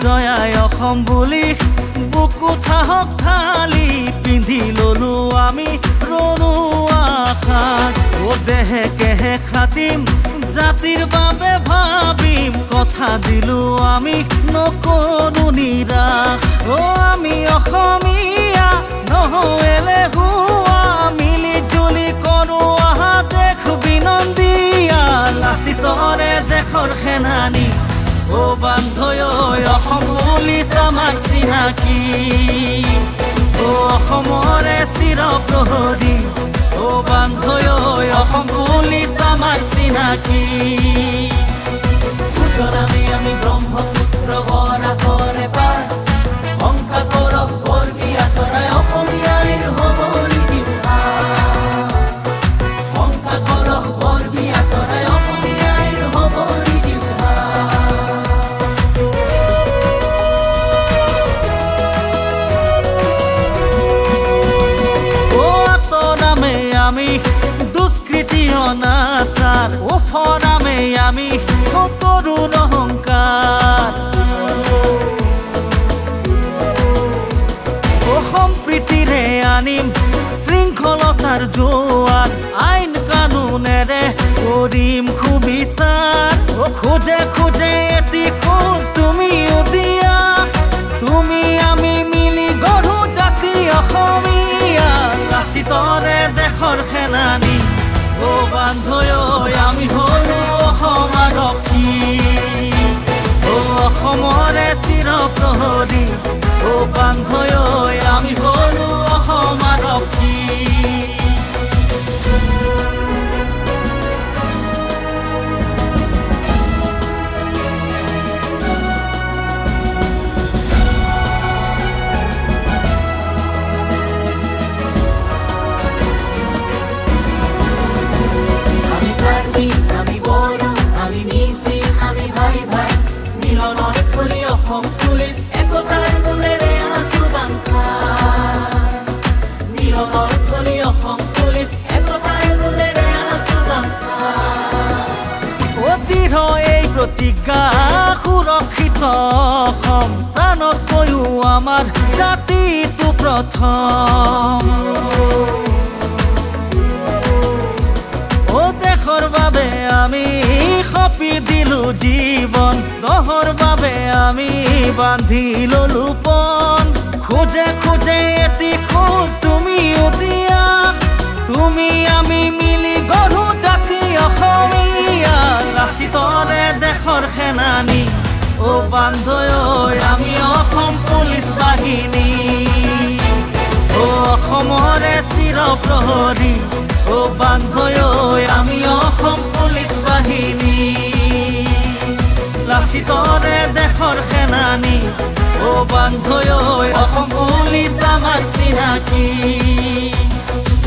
জয়াই অসম বুলি বুকুত সাহস ঢালি পিন্ধি ললো আমি ৰণুৱা সাজ দেহে কেহে খাটিম জাতিৰ বাবে ভাবিম কথা দিলো আমি নকৰো নিৰাশ আমি অসমীয়া নহ'লে হুৱা মিলি জুলি কৰো আহা দেশ বিনন্দিয়া লাচিতৰে দেশৰ সেনানী বান্ধৈ অসম পুলিচ আমাৰ চিনাকি অসমৰে চিৰ প্ৰহৰী বান্ধৈ অসম পুলিচ আমাৰ চিনাকি উজলামি আমি ব্ৰহ্মপুত্ৰ বৰাকৰে পাৰ শংকা কৰক বৰ্গী আঁতৰাই অসমীয়াৰ হবলি দিবা শংকা কৰক বৰ্গী আঁতৰাই অসমীয়াৰ হবলি দিবা আতৰামে আমি দুষ্কৃতি অনাচাৰ ওফৰামে আমি তৰুণ অহংকাৰ সম্প্ৰীতিৰে আনিম শৃংখলতাৰ জোৱাৰ আইন কানুনেৰে কৰিম সুবিচাৰ খোজে খোজে এটি খোজ তুমিও দিয়া তুমি আমি মিলি গঢ়ো জাতি অসমীয়া লাচিতৰে দেশৰ সেনানী বান্ধৈ আমি হলো অসম আৰক্ষী অসমৰে চিৰ প্ৰহৰী বান্ধৈ আমি হলো অসম আৰক্ষী আমি বড়ো আমি মিচিং আমি ভাই ভাই মিলনৰ থলী অসম পুলিচ একতাৰ দোলেৰে আছো বান্ধা মিলনৰ থলী অসম পুলিচ একতাৰ দোলেৰে আছো বান্ধা দৃঢ় এই প্ৰতিজ্ঞা সুৰক্ষিত অসম প্ৰাণতকৈও আমাৰ জাতিটো প্ৰথম দেশৰ বাবে আমি সপি দিলো জীৱন দহৰ বাবে আমি বান্ধি ললো পণ খোজে খোজে এটি খোজ তুমিও দিয়া তুমি আমি মিলি গঢ়ো জাতি অসমীয়া লাচিতৰে দেশৰ সেনানী বান্ধৈ আমি অসম পুলিচ বাহিনী অসমৰে চিৰ প্ৰহৰী বান্ধৈ আমি অসম পুলিচ বাহিনী লাচিতৰে দেশৰ সেনানী বান্ধৈ অসম পুলিচ আমাৰ চিনাকি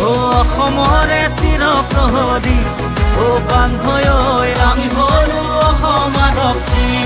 অসমৰে চিৰ প্ৰহৰী বান্ধৈ আমি হলো অসম আৰক্ষী